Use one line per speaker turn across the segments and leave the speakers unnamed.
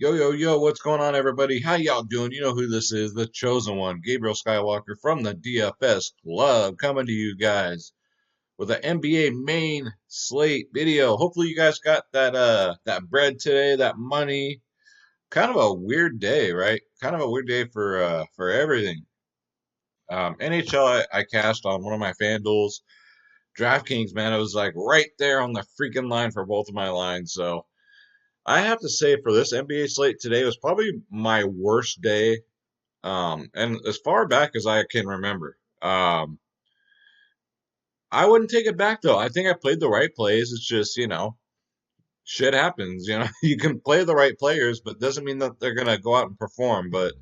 Yo, yo, yo, what's going on, everybody? How y'all doing? You know who this is, the chosen one, Gabriel Skywalker from the DFS Club, coming to you guys with an NBA main slate video. Hopefully you guys got that bread today, that money. Kind of a weird day, right? Kind of a weird day for everything. NHL I cashed on one of my FanDuels. DraftKings, man, it was like right there on the freaking line for both of my lines, so I have to say for this NBA slate today was probably my worst day, and as far back as I can remember. I wouldn't take it back though. I think I played the right plays. It's just, shit happens. You can play the right players, but doesn't mean that they're gonna go out and perform. But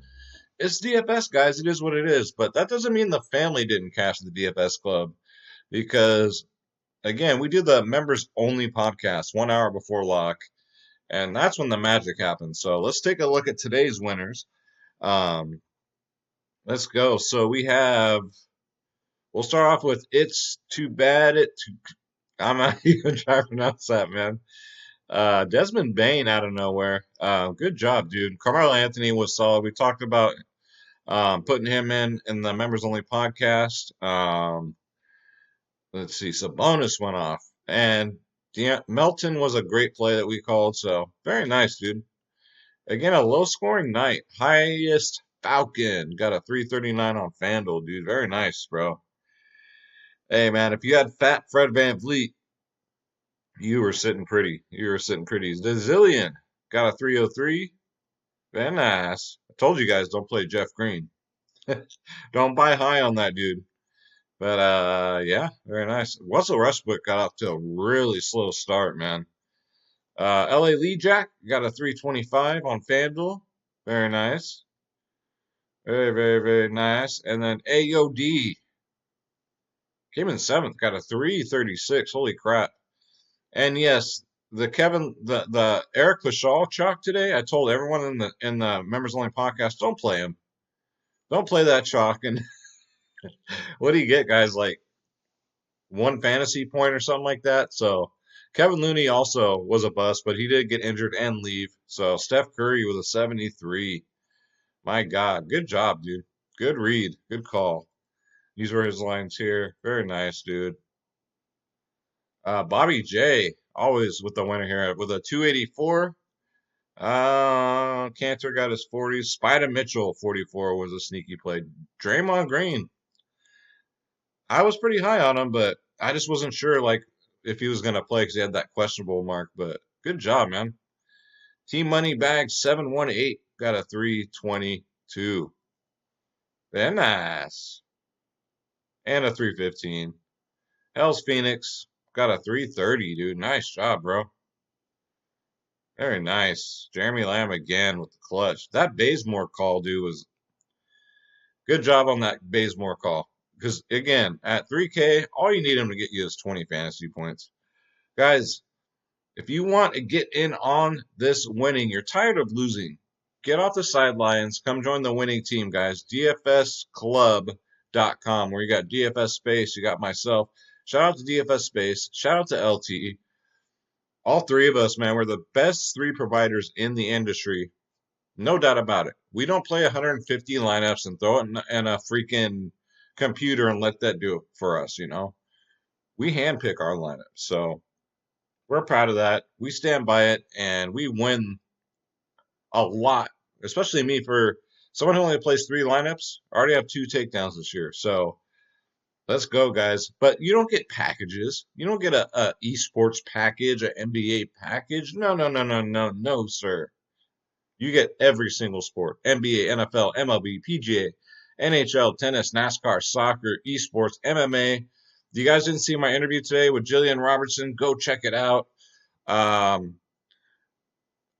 it's DFS, guys. It is what it is. But that doesn't mean the family didn't cash the DFS club because again, we do the members only podcast 1 hour before lock. And that's when the magic happens. So let's take a look at today's winners. Um, let's go. So we'll start off with It's Too Bad I'm not even trying to pronounce that, man. Desmond Bain out of nowhere. Good job, dude. Carmelo Anthony was solid. We talked about putting him in the members only podcast. Let's see. Sabonis went off. And Melton was a great play that we called. So very nice, dude. Again, a low scoring night. Highest Falcon got a 339 on FanDuel, dude. Very nice, bro. Hey, man, if you had Fat Fred Van Vliet, you were sitting pretty. You were sitting pretty. The Zillion got a 303. Very nice. I told you guys don't play Jeff Green. Don't buy high on that dude. But yeah, very nice. Russell Westbrook got off to a really slow start, man. LA Lee Jack got a 325 on FanDuel. Very nice. Very, very, very nice. And then AOD came in seventh, got a 336. Holy crap. And yes, the Eric Lashall chalk today, I told everyone in the members only podcast, don't play him. Don't play that chalk. And what do you get, guys? Like one fantasy point or something like that. So Kevin Looney also was a bust, but he did get injured and leave. So Steph Curry was a 73. My God, good job, dude. Good read. Good call. These were his lines here. Very nice, dude. Bobby J, always with the winner here with a 284. Cantor got his 40s. Spider Mitchell, 44, was a sneaky play. Draymond Green, I was pretty high on him, but I just wasn't sure like if he was gonna play because he had that questionable mark. But good job, man. Team Money Bag 718 got a 322. Very nice. And a 315. Hell's Phoenix got a 330, dude. Nice job, bro. Very nice. Jeremy Lamb again with the clutch. That Bazemore call, dude, was good job on that Bazemore call. Because again, at 3K, all you need him to get you is 20 fantasy points. Guys, if you want to get in on this winning, you're tired of losing, get off the sidelines. Come join the winning team, guys. DFSclub.com, where you got DFS Space, you got myself. Shout out to DFS Space. Shout out to LT. All three of us, man, we're the best three providers in the industry. No doubt about it. We don't play 150 lineups and throw it in a freaking computer and let that do it for us, We handpick our lineups. So we're proud of that. We stand by it and we win a lot, especially me for someone who only plays three lineups. I already have two takedowns this year. So let's go, guys. But you don't get packages. You don't get a esports package, an NBA package. No, no, no, no, no, no, sir. You get every single sport: NBA, NFL, MLB, PGA, NHL, tennis, NASCAR, soccer, esports, MMA. If you guys didn't see my interview today with Jillian Robertson, go check it out.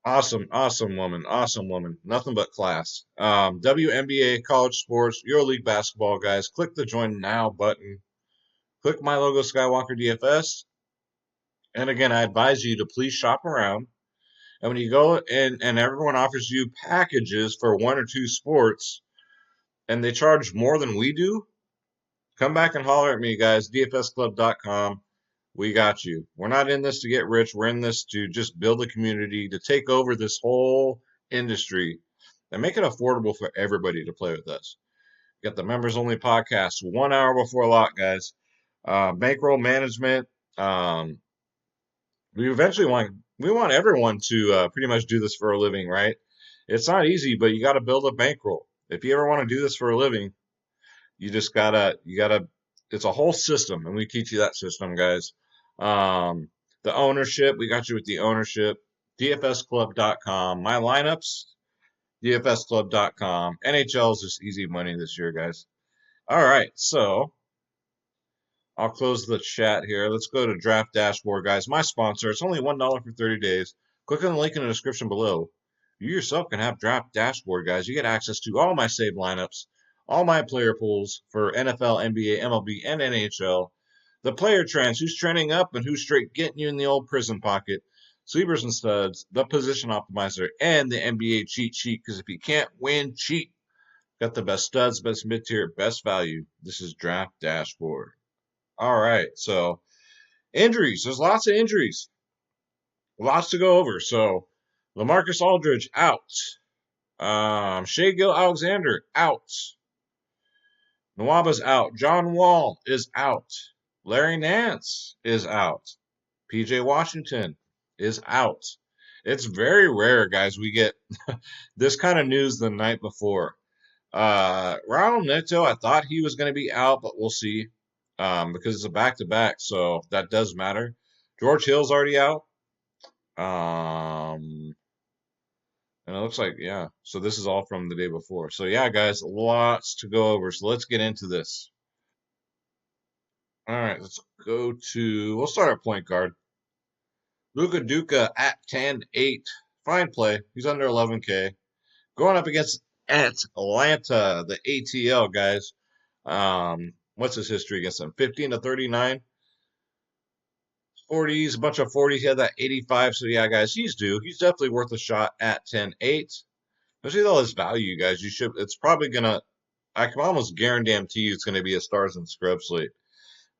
Awesome, awesome woman, awesome woman. Nothing but class. WNBA, college sports, EuroLeague basketball, guys. Click the join now button. Click my logo, Skywalker DFS. And again, I advise you to please shop around. And when you go and everyone offers you packages for one or two sports and they charge more than we do, come back and holler at me, guys. DFSclub.com. We got you. We're not in this to get rich. We're in this to just build a community, to take over this whole industry and make it affordable for everybody to play with us. Got the members only podcast 1 hour before lock, guys. Bankroll management. Um, we eventually want everyone to pretty much do this for a living, right? It's not easy, but you got to build a bankroll. If you ever want to do this for a living, you gotta. It's a whole system, and we teach you that system, guys. Um, the ownership, we got you with the ownership. DFSclub.com. My lineups, DFSclub.com. NHL is just easy money this year, guys. All right, so I'll close the chat here. Let's go to Draft Dashboard, guys. My sponsor. It's only $1 for 30 days. Click on the link in the description below. You yourself can have Draft Dashboard, guys. You get access to all my saved lineups, all my player pools for NFL, NBA, MLB, and NHL. The player trends, who's trending up and who's straight getting you in the old prison pocket. Sleepers and studs, the position optimizer, and the NBA cheat sheet. Because if you can't win, cheat. Got the best studs, best mid-tier, best value. This is Draft Dashboard. All right, so injuries. There's lots of injuries, lots to go over. So LaMarcus Aldridge out. Shea Gill Alexander out. Nwaba's out. John Wall is out. Larry Nance is out. PJ Washington is out. It's very rare, guys, we get this kind of news the night before. Raul Neto, I thought he was going to be out, but we'll see. Because it's a back-to-back, so that does matter. George Hill's already out. And it looks like, yeah. So this is all from the day before. So yeah, guys, lots to go over. So let's get into this. All right, let's go to, we'll start at point guard. Luka Duka at 10-8. Fine play. He's under 11K. Going up against Atlanta, the ATL, guys. What's his history against them? 15-39. 40s, a bunch of 40s. He had that 85. So yeah, guys, he's due. He's definitely worth a shot at 10-8. Especially with all this value, guys. You should. It's probably gonna. I can almost guarantee you it's gonna be a stars and scrubs slate.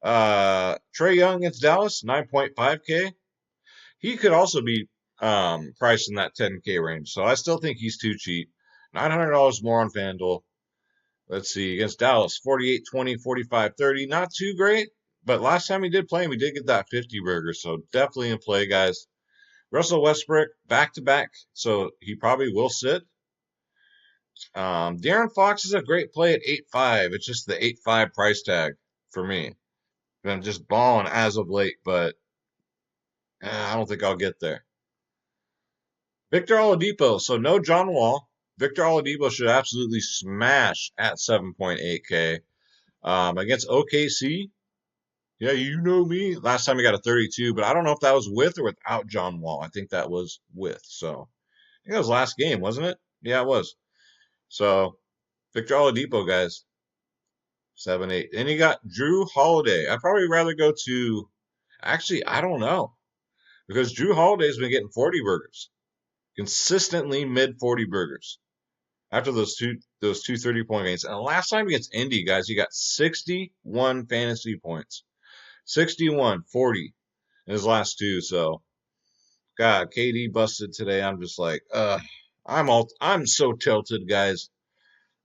Trae Young against Dallas, 9.5K. He could also be priced in that 10K range. So I still think he's too cheap. $900 more on FanDuel. Let's see, against Dallas, 48-20, 45-30. Not too great, but last time he did play him, he did get that 50 burger. So definitely in play, guys. Russell Westbrook, back-to-back, so he probably will sit. De'Aaron Fox is a great play at 8.5. It's just the 8.5 price tag for me. I'm just balling as of late, but I don't think I'll get there. Victor Oladipo, so no John Wall. Victor Oladipo should absolutely smash at 7.8K. Against OKC, yeah, you know me. Last time he got a 32, but I don't know if that was with or without John Wall. I think that was with. So I think that was last game, wasn't it? Yeah, it was. So Victor Oladipo, guys, 7-8. Then you got Drew Holiday. I'd probably rather go to. Actually, I don't know because Drew Holiday's been getting 40 burgers consistently, mid 40 burgers after those two 30-point games. And the last time against Indy, guys, he got 61 fantasy points, 61, 40 in his last two. So, God, KD busted today. I'm just like, I'm so tilted, guys.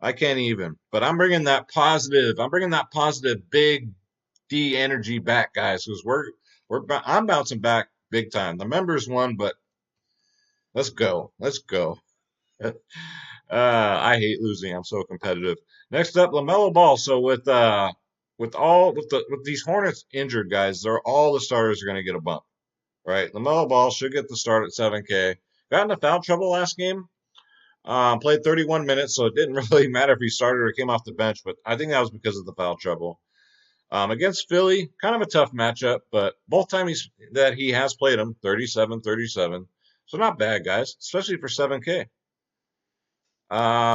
I can't even. But I'm bringing that positive. I'm bringing that positive big D energy back, guys, because I'm bouncing back big time. The members won, but let's go. Let's go. I hate losing. I'm so competitive. Next up, LaMelo Ball. So with these Hornets injured guys, they're all the starters are going to get a bump, right? LaMelo Ball should get the start at 7K. Got into foul trouble last game. Played 31 minutes, so it didn't really matter if he started or came off the bench, but I think that was because of the foul trouble. Against Philly, kind of a tough matchup, but both times that he has played him, 37-37. So not bad, guys, especially for 7K.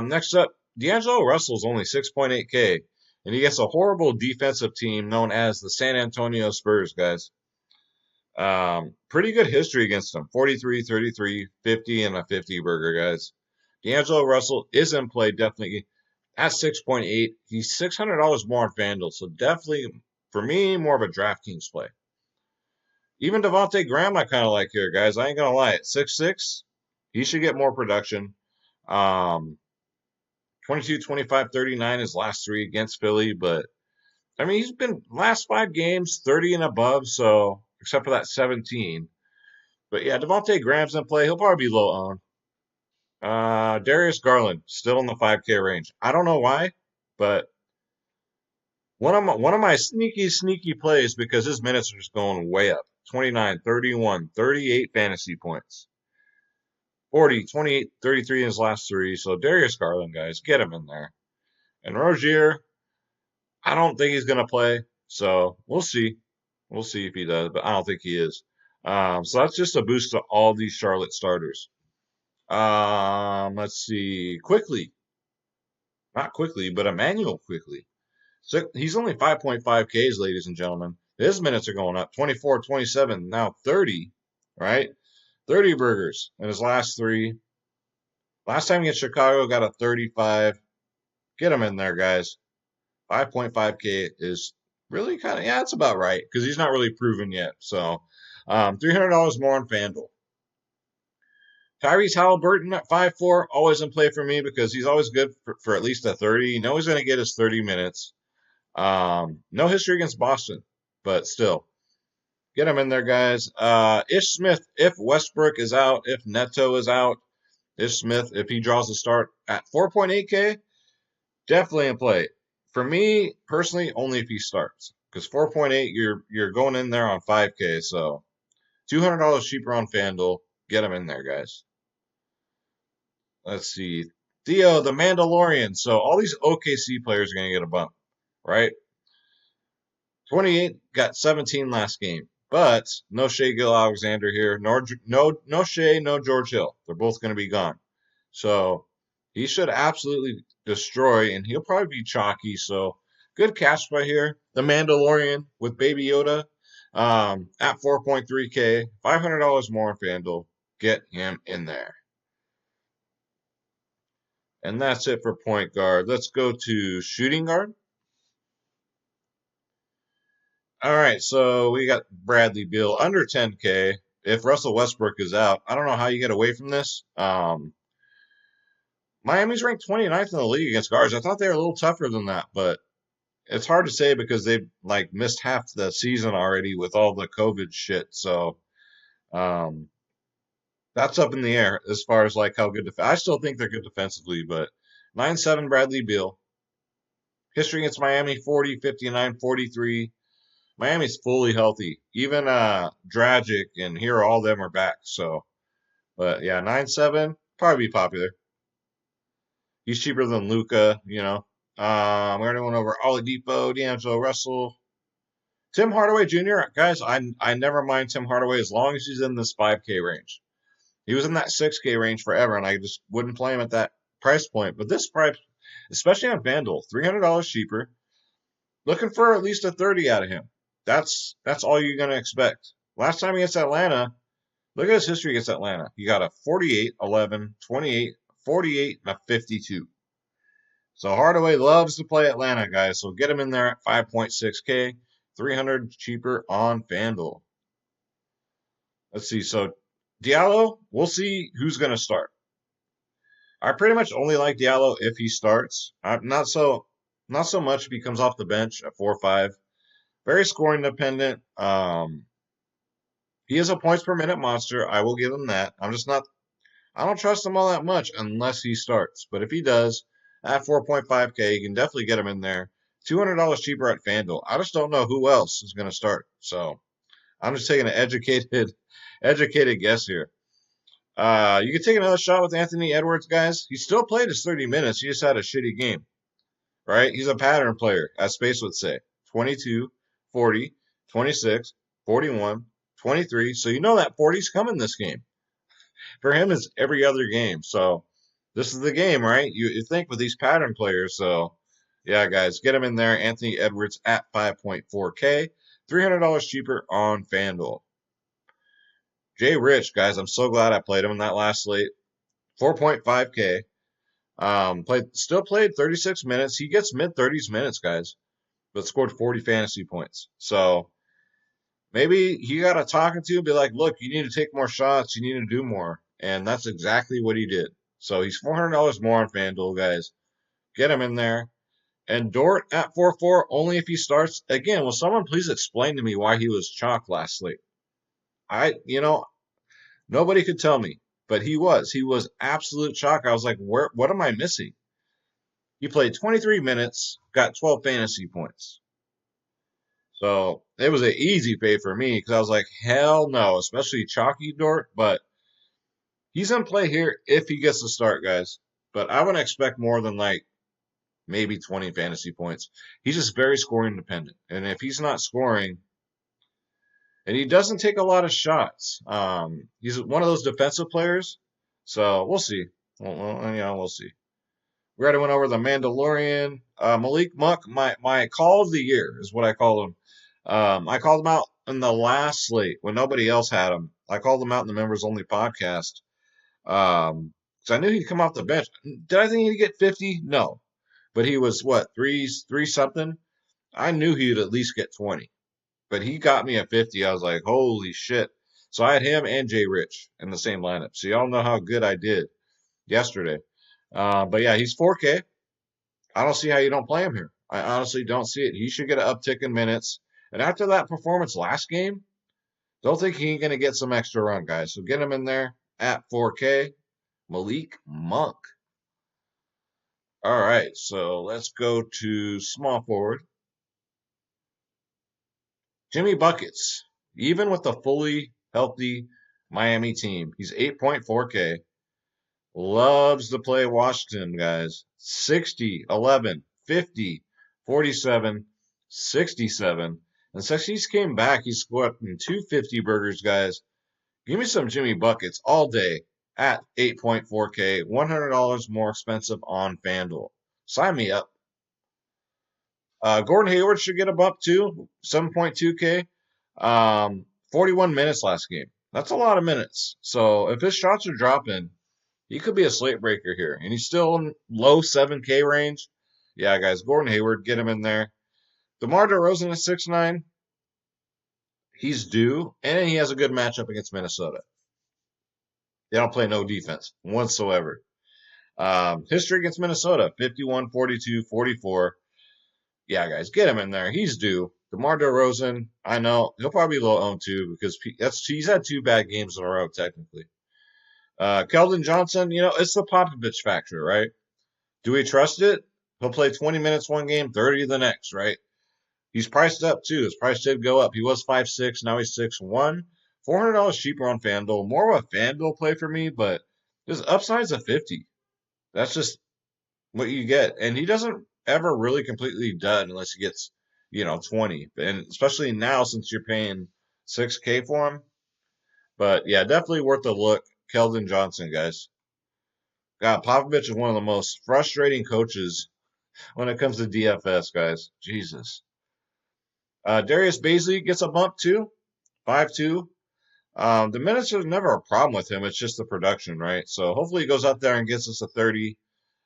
Next up, D'Angelo Russell's only 6.8K, and he gets a horrible defensive team known as the San Antonio Spurs, guys. Pretty good history against them. 43, 33, 50, and a 50 burger, guys. D'Angelo Russell is in play, definitely. At 6.8, he's $600 more on FanDuel, so definitely, for me, more of a DraftKings play. Even Devontae Graham I kind of like here, guys. I ain't going to lie. At 6'6", He should get more production. Um, 22, 25, 39 his last three against Philly, but I mean, he's been last 5 games 30 and above, so except for that 17. But yeah, Devontae Graham's in play. He'll probably be low owned. Darius Garland still in the 5K range. I don't know why, but one of my sneaky plays because his minutes are just going way up. 29, 31, 38 fantasy points. 40, 28, 33 in his last three. So Darius Garland, guys, get him in there. And Rozier, I don't think he's going to play. So we'll see. We'll see if he does, but I don't think he is. So that's just a boost to all these Charlotte starters. Let's see. Quickly. Not quickly, but Emmanuel quickly. So he's only 5.5 Ks, ladies and gentlemen. His minutes are going up 24, 27, now 30, right? 30 burgers in his last three. Last time against Chicago, got a 35. Get him in there, guys. 5.5K is really kind of, yeah, it's about right because he's not really proven yet. So $300 more on FanDuel. Tyrese Halliburton at 5'4", always in play for me because he's always good for at least a 30. You know he's going to get his 30 minutes. No history against Boston, but still, get him in there, guys. Ish Smith, if Westbrook is out, if Neto is out, Ish Smith, if he draws the start at 4.8K, definitely in play. For me personally, only if he starts, because 4.8, you're going in there on 5K, so $200 cheaper on FanDuel. Get him in there, guys. Let's see. Theo, the Mandalorian. So all these OKC players are going to get a bump, right? 28 got 17 last game, but no Shea Gil-Alexander here, no Shea, no George Hill. They're both going to be gone. So he should absolutely destroy, and he'll probably be chalky. So good cash by here. The Mandalorian with Baby Yoda at 4.3K, $500 more on FanDuel. Get him in there. And that's it for point guard. Let's go to shooting guard. All right, so we got Bradley Beal under 10K. If Russell Westbrook is out, I don't know how you get away from this. Miami's ranked 29th in the league against guards. I thought they were a little tougher than that, but it's hard to say because they've like missed half the season already with all the COVID shit. So um, that's up in the air as far as like how good I still think they're good defensively, but 9-7 Bradley Beal. History against Miami 40, 59, 43. Miami's fully healthy. Even Dragic and Hero, all of them are back. So, but yeah, 9-7 probably be popular. He's cheaper than Luca, you know. We already went over Oladipo, D'Angelo Russell, Tim Hardaway Jr. Guys, I never mind Tim Hardaway as long as he's in this 5K range. He was in that 6K range forever, and I just wouldn't play him at that price point. But this price, especially on FanDuel, $300 cheaper. Looking for at least a 30 out of him. That's all you're gonna expect. Last time against Atlanta, look at his history against Atlanta. He got a 48, 11, 28, 48, and a 52. So Hardaway loves to play Atlanta, guys. So get him in there at 5.6K, 300 cheaper on FanDuel. Let's see. So Diallo, we'll see who's going to start. I pretty much only like Diallo if he starts. Not so much if he comes off the bench at 4-5. Very scoring dependent. He is a points per minute monster. I will give him that. I don't trust him all that much unless he starts. But if he does, at 4.5K, you can definitely get him in there. $200 cheaper at FanDuel. I just don't know who else is going to start. So I'm just taking an educated guess here. You can take another shot with Anthony Edwards, guys. He still played his 30 minutes. He just had a shitty game, right? He's a pattern player, as Space would say. 22, 40, 26, 41, 23. So you know that 40's coming this game. For him, it's every other game. So this is the game, right? You think with these pattern players. So yeah, guys, get him in there. Anthony Edwards at 5.4K, $300 cheaper on FanDuel. Jay Rich, guys, I'm so glad I played him in that last slate. 4.5K. Still played 36 minutes. He gets mid-30s minutes, guys, but scored 40 fantasy points. So maybe he got a talking to and be like, look, you need to take more shots. You need to do more. and that's exactly what he did. So he's $400 more on FanDuel, guys. Get him in there. And Dort at 4-4 only if he starts. Again, will someone please explain to me why he was chalk last slate? Nobody could tell me, but he was. He was absolute chalk. I was like, what am I missing? He played 23 minutes, got 12 fantasy points. So it was an easy pay for me because I was like, hell no, especially chalky Dort. But he's in play here if he gets to start, guys. But I wouldn't expect more than like maybe 20 fantasy points. He's just very scoring dependent. And if he's not scoring, and he doesn't take a lot of shots, he's one of those defensive players. So we'll see. We'll see. We already went over the Mandalorian. Malik Monk, my call of the year is what I call him. I called him out in the last slate when nobody else had him. I called him out in the members only podcast. So I knew he'd come off the bench. Did I think he'd get 50? No. But he was what, three something? I knew he'd at least get 20. But he got me at 50. I was like, holy shit. So I had him and Jay Rich in the same lineup. So y'all know how good I did yesterday. But yeah, he's 4K. I don't see how you don't play him here. I honestly don't see it. He should get an uptick in minutes. And after that performance last game, don't think he ain't going to get some extra run, guys. So get him in there at 4K. Malik Monk. All right, so let's go to small forward. Jimmy Buckets. Even with a fully healthy Miami team, he's 8.4K. Loves to play Washington, guys. 60, 11, 50, 47, 67. And since he's came back, he's scored in 250 burgers, guys. Give me some Jimmy Buckets all day at 8.4K, $100 more expensive on FanDuel. Sign me up. Gordon Hayward should get a bump too, 7.2K. 41 minutes last game. That's a lot of minutes. So if his shots are dropping, he could be a slate breaker here. And he's still in low 7K range. Yeah, guys, Gordon Hayward, get him in there. DeMar DeRozan at 6'9". He's due, and he has a good matchup against Minnesota. They don't play no defense whatsoever. History against Minnesota, 51, 42, 44. Yeah, guys, get him in there. He's due. DeMar DeRozan, I know, he'll probably be a little owned too because he's had 2 bad games in a row, technically. Keldon Johnson, it's the Popovich factor, right? Do we trust it? He'll play 20 minutes one game, 30 the next, right? He's priced up too. His price did go up. He was 5'6", now he's 6'1". $400 cheaper on FanDuel. More of a FanDuel play for me, but his upside's a 50. That's just what you get. And he doesn't ever really completely dud unless he gets, 20. And especially now since you're paying 6K for him. But yeah, definitely worth a look. Keldon Johnson, guys. God, Popovich is one of the most frustrating coaches when it comes to DFS, guys. Jesus. Darius Bazley gets a bump too, 5'2". The minutes are never a problem with him. It's just the production, right? So hopefully he goes out there and gets us a 30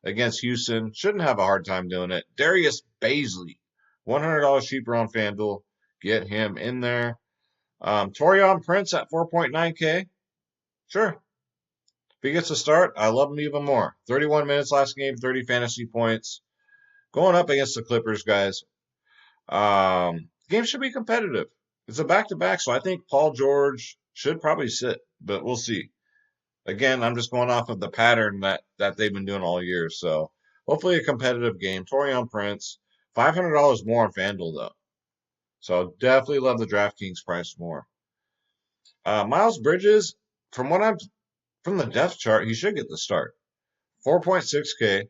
against Houston. Shouldn't have a hard time doing it. Darius Bazley, $100 cheaper on FanDuel. Get him in there. Taurean Prince at 4.9K. Sure. If he gets a start, I love him even more. 31 minutes last game, 30 fantasy points. Going up against the Clippers, guys. Game should be competitive. It's a back-to-back, so I think Paul George should probably sit, but we'll see. Again, I'm just going off of the pattern that they've been doing all year, so hopefully a competitive game. Taurean Prince, $500 more on FanDuel, though. So definitely love the DraftKings price more. Miles Bridges, from the depth chart, he should get the start. 4.6K,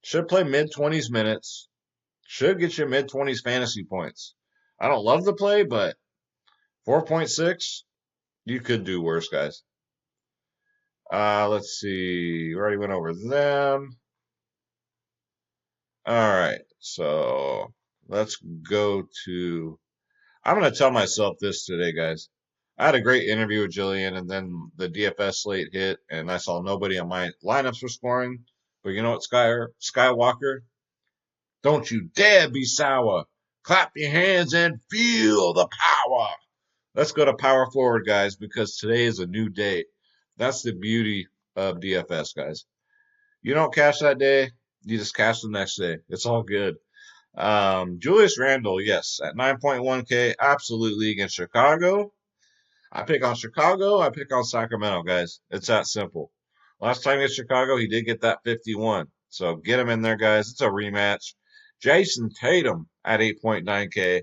should play mid-20s minutes, should get you mid-20s fantasy points. I don't love the play, but 4.6, you could do worse, guys. Let's see. We already went over them. All right, so let's go to. I'm going to tell myself this today, guys. I had a great interview with Jillian, and then the DFS slate hit, and I saw nobody on my lineups for scoring. But you know what, Skywalker? Don't you dare be sour. Clap your hands and feel the power. Let's go to power forward, guys, because today is a new day. That's the beauty of DFS, guys. You don't cash that day, you just cash the next day. It's all good. Julius Randle, yes, at 9.1K, absolutely against Chicago. I pick on Chicago. I pick on Sacramento, guys. It's that simple. Last time against Chicago, he did get that 51. So get him in there, guys. It's a rematch. Jason Tatum at 8.9K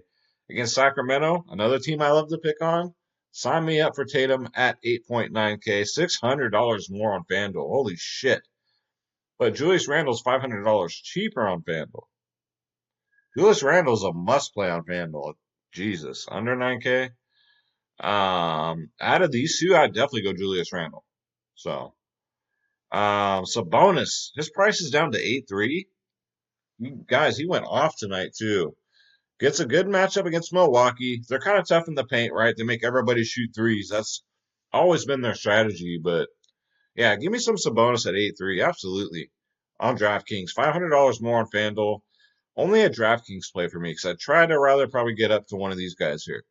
against Sacramento, another team I love to pick on. Sign me up for Tatum at 8.9K, $600 more on FanDuel. Holy shit. But Julius Randle's $500 cheaper on FanDuel. Julius Randle's a must play on FanDuel. Jesus, under 9K. Out of these two, I'd definitely go Julius Randle. So, Sabonis, his price is down to 8.3. Guys, he went off tonight too. Gets a good matchup against Milwaukee. They're kind of tough in the paint, right? They make everybody shoot threes. That's always been their strategy. But yeah, give me some Sabonis at 8.3. Absolutely. On DraftKings. $500 more on FanDuel. Only a DraftKings play for me because I'd rather probably get up to one of these guys here.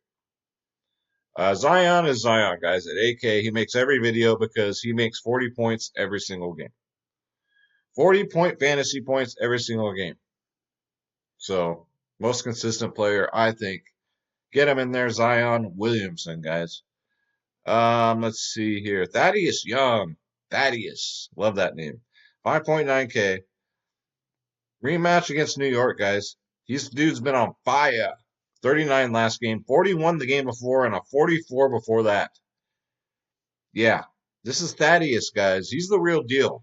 Zion is Zion, guys. At 8K, he makes every video because he makes 40 points every single game. 40-point fantasy points every single game. So, most consistent player, I think. Get him in there, Zion Williamson, guys. Let's see here. Thaddeus Young. Thaddeus. Love that name. 5.9K. Rematch against New York, guys. Dude's been on fire. 39 last game, 41 the game before, and a 44 before that. Yeah, this is Thaddeus, guys. He's the real deal.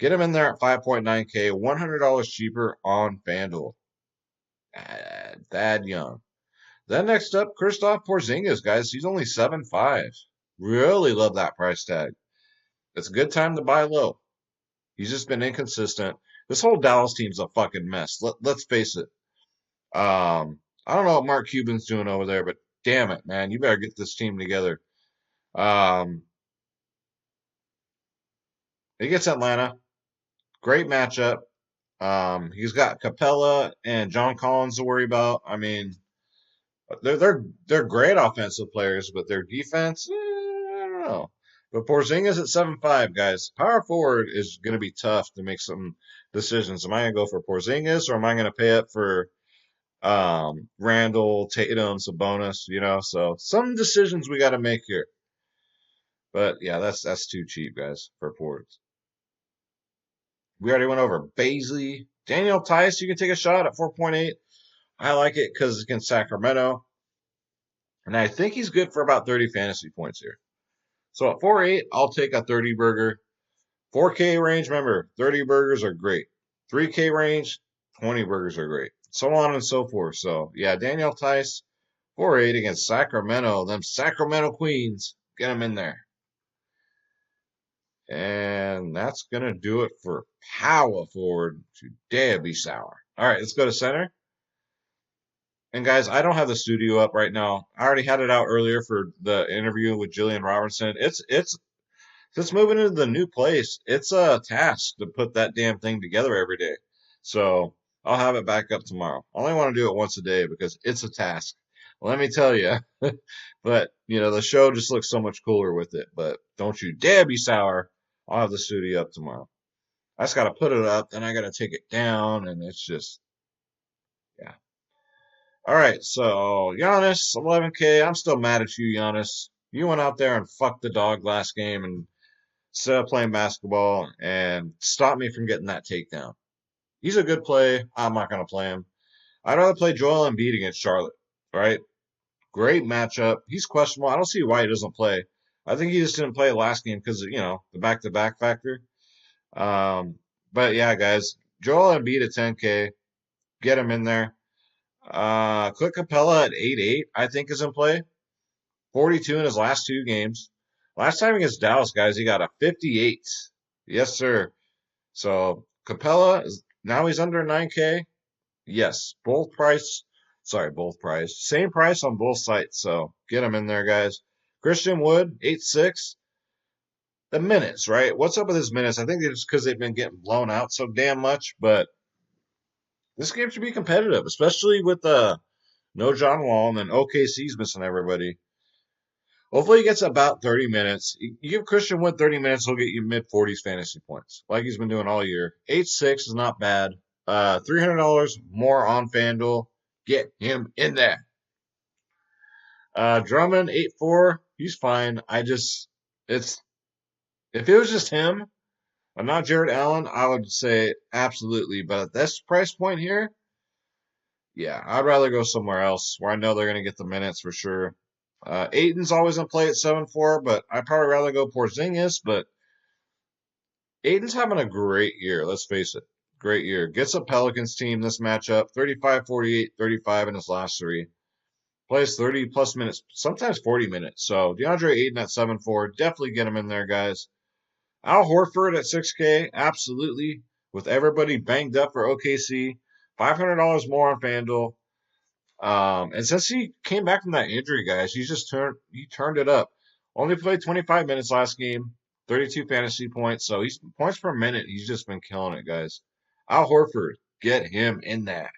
Get him in there at 5.9K, $100 cheaper on FanDuel. Thad Young. Then next up, Kristaps Porzingis, guys. He's only 7.5. Really love that price tag. It's a good time to buy low. He's just been inconsistent. This whole Dallas team's a fucking mess. Let's face it. I don't know what Mark Cuban's doing over there, but damn it, man, you better get this team together. He gets Atlanta. Great matchup. He's got Capella and John Collins to worry about. I mean, they're great offensive players, but their defense, I don't know. But Porzingis at 7.5, guys. Power forward is going to be tough to make some decisions. Am I going to go for Porzingis or am I going to pay up for Randall, Tatum, Sabonis? So some decisions we got to make here. But yeah, that's too cheap, guys, for forwards. We already went over Baisley. Daniel Tice, you can take a shot at 4.8. I like it because it's against Sacramento. And I think he's good for about 30 fantasy points here. So at 4.8, I'll take a 30 burger. 4K range, remember, 30 burgers are great. 3K range, 20 burgers are great. So on and so forth. So yeah, Daniel Tice, 4.8 against Sacramento. Them Sacramento Queens. Get them in there. And that's going to do it for power forward to Debbie Sauer. All right, let's go to center. And guys, I don't have the studio up right now. I already had it out earlier for the interview with Jillian Robertson. It's since moving into the new place, it's a task to put that damn thing together every day. So I'll have it back up tomorrow. I only want to do it once a day because it's a task. Let me tell you. But, the show just looks so much cooler with it. But don't you dare be sour. I'll have the studio up tomorrow. I just got to put it up, then I got to take it down, and it's just, yeah. All right, so Giannis, 11K. I'm still mad at you, Giannis. You went out there and fucked the dog last game and instead of playing basketball and stopped me from getting that takedown. He's a good play. I'm not going to play him. I'd rather play Joel Embiid against Charlotte, right? Great matchup. He's questionable. I don't see why he doesn't play. I think he just didn't play last game because, the back-to-back factor. But yeah, guys, Joel Embiid at 10K. Get him in there. Clint Capella at 8.8, I think is in play. 42 in his last two games. Last time against Dallas, guys, he got a 58. Yes, sir. So Capella now he's under 9K. Yes, both price. Same price on both sites. So get him in there, guys. Christian Wood, 8.6. The minutes, right? What's up with his minutes? I think it's because they've been getting blown out so damn much, but this game should be competitive, especially with no John Wall, and then OKC's missing everybody. Hopefully he gets about 30 minutes. You give Christian Wood 30 minutes, he'll get you mid-40s fantasy points, like he's been doing all year. 8-6 is not bad. $300 more on FanDuel. Get him in there. Drummond 8-4, he's fine. It's if it was just him and not Jared Allen, I would say absolutely. But at this price point here, yeah, I'd rather go somewhere else where I know they're going to get the minutes for sure. Aiton's always going to play at 7-4, but I'd probably rather go Porzingis. But Aiton's having a great year, let's face it. Great year. Gets a Pelicans team this matchup 35, 48, 35 in his last three. Plays 30 plus minutes, sometimes 40 minutes. So DeAndre Ayton at 7-4, definitely get him in there, guys. Al Horford at 6K, absolutely. With everybody banged up for OKC, $500 more on FanDuel. And since he came back from that injury, guys, he turned it up. Only played 25 minutes last game, 32 fantasy points. So he's points per minute. He's just been killing it, guys. Al Horford, get him in there.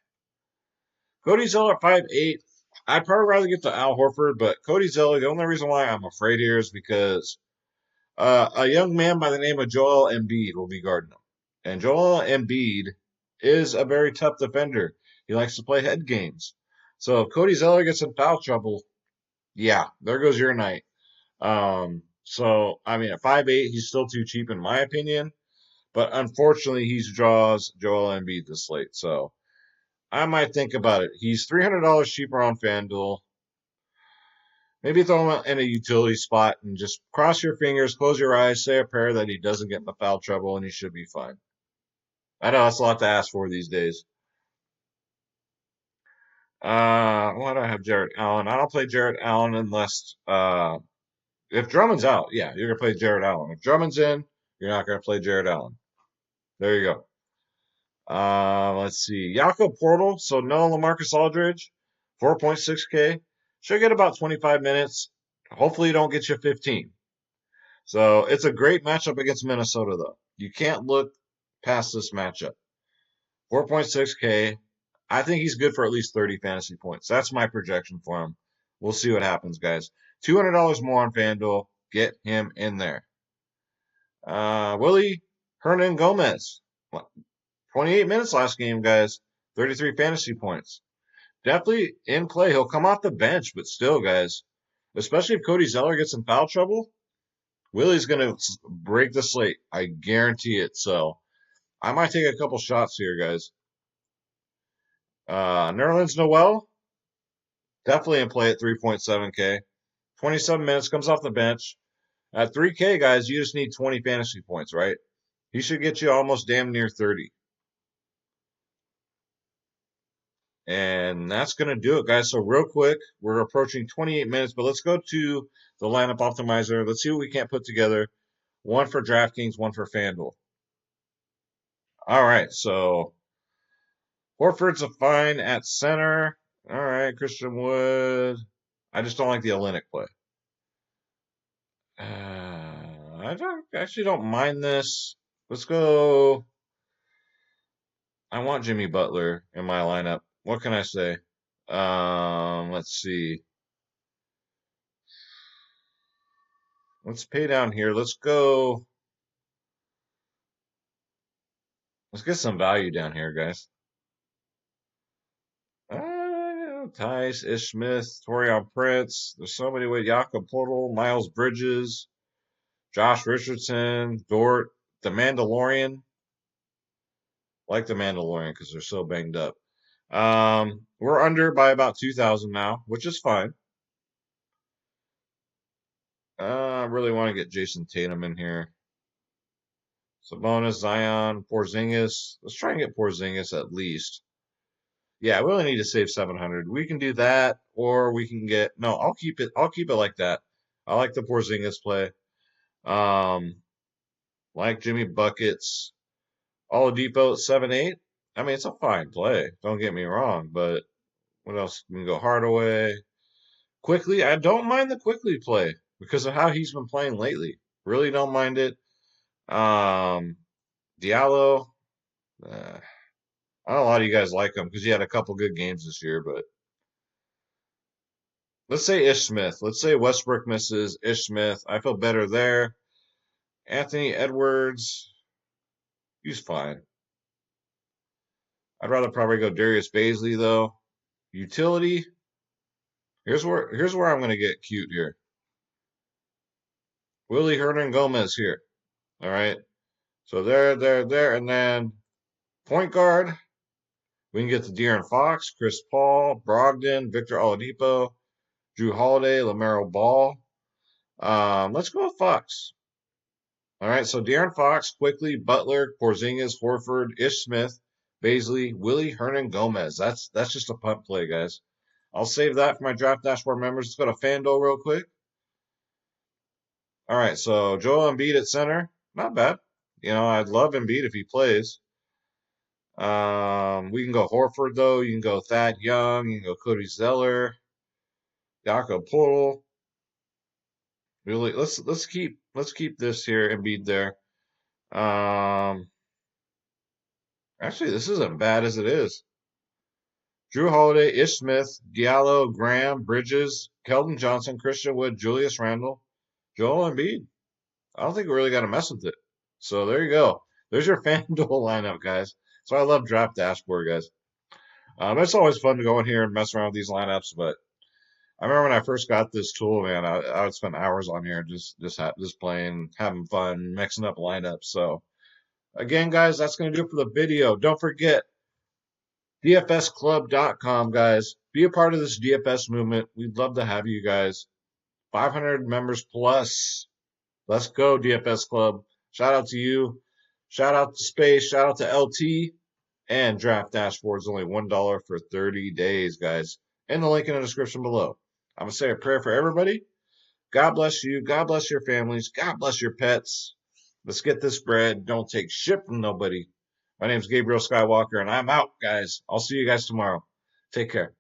Cody Zeller at 5'8". I'd probably rather get to Al Horford, but Cody Zeller, the only reason why I'm afraid here is because a young man by the name of Joel Embiid will be guarding him. And Joel Embiid is a very tough defender. He likes to play head games. So if Cody Zeller gets in foul trouble, yeah, there goes your night. So I mean, at 5'8", he's still too cheap in my opinion. But unfortunately, he draws Joel Embiid this slate. So I might think about it. He's $300 cheaper on FanDuel. Maybe throw him in a utility spot and just cross your fingers, close your eyes, say a prayer that he doesn't get into foul trouble, and he should be fine. I know that's a lot to ask for these days. Why do I have Jarrett Allen? I don't play Jarrett Allen unless if Drummond's out, yeah, you're gonna play Jarrett Allen. If Drummond's in, you're not gonna play Jarrett Allen. There you go. Let's see. Jakob Portal, so no LaMarcus Aldridge, 4.6K. Should get about 25 minutes. Hopefully, you don't get you 15. So it's a great matchup against Minnesota, though. You can't look past this matchup. 4.6K. I think he's good for at least 30 fantasy points. That's my projection for him. We'll see what happens, guys. $200 more on FanDuel. Get him in there. Willie Hernan Gomez. 28 minutes last game, guys. 33 fantasy points. Definitely in play. He'll come off the bench, but still, guys, especially if Cody Zeller gets in foul trouble, Willie's going to break the slate. I guarantee it. So I might take a couple shots here, guys. Nerlens Noel, definitely in play at 3.7K. 27 minutes, comes off the bench. At 3K, guys, you just need 20 fantasy points, right? He should get you almost damn near 30. And that's going to do it, guys. So real quick, we're approaching 28 minutes, but let's go to the lineup optimizer. Let's see what we can't put together. One for DraftKings, one for FanDuel. All right, so Horford's a fine at center. All right, Christian Wood. I just don't like the Olynyk play. I don't mind this. Let's go. I want Jimmy Butler in my lineup. What can I say? Let's see. Let's pay down here. Let's go. Let's get some value down here, guys. Tice, Ish Smith, Torian Prince. There's so many ways. Jakob Portal, Miles Bridges, Josh Richardson, Dort, the Mandalorian. I like the Mandalorian because they're so banged up. We're under by about 2,000 now, which is fine. I really want to get Jason Tatum in here. Sabonis, Zion, Porzingis. Let's try and get Porzingis at least. Yeah, we only need to save 700. We can do that, or we can get no. I'll keep it. I'll keep it like that. I like the Porzingis play. Like Jimmy buckets. Oladipo 7-8. I mean, it's a fine play. Don't get me wrong, but what else? We can go Hardaway. Quickly, I don't mind the quickly play because of how he's been playing lately. Really don't mind it. Diallo. I know a lot of you guys like him because he had a couple good games this year, but Let's say Ish Smith. Let's say Westbrook misses Ish Smith. I feel better there. Anthony Edwards, he's fine. I'd rather probably go Darius Baisley though. Utility. Here's where I'm gonna get cute here. Willie Hernan Gomez here. All right. So there, and then point guard. We can get to De'Aaron Fox, Chris Paul, Brogdon, Victor Oladipo, Drew Holiday, LaMelo Ball. Let's go with Fox. All right, so De'Aaron Fox, quickly, Butler, Porzingis, Horford, Ish Smith, Baisley, Willie Hernan Gomez. That's just a punt play, guys. I'll save that for my draft dashboard members. Let's go to FanDuel real quick. All right, so Joel Embiid at center, not bad. You know, I'd love Embiid if he plays. We can go Horford though. You can go Thad Young. You can go Cody Zeller, Jakob Poeltl. Really, let's keep this here Embiid there. Actually, this isn't bad as it is. Drew Holiday, Ish Smith, Diallo, Graham, Bridges, Keldon Johnson, Christian Wood, Julius Randle, Joel Embiid. I don't think we really got to mess with it. So there you go. There's your FanDuel lineup, guys. So I love Draft Dashboard, guys. It's always fun to go in here and mess around with these lineups. But I remember when I first got this tool, man, I would spend hours on here just playing, having fun, mixing up lineups. So again, guys, that's going to do it for the video. Don't forget, DFSclub.com, guys. Be a part of this DFS movement. We'd love to have you guys. 500 members plus. Let's go, DFS Club. Shout out to you. Shout out to Space. Shout out to LT. And Draft Dashboard is only $1 for 30 days, guys. And the link in the description below. I'm going to say a prayer for everybody. God bless you. God bless your families. God bless your pets. Let's get this bread. Don't take shit from nobody. My name's Gabriel Skywalker, and I'm out, guys. I'll see you guys tomorrow. Take care.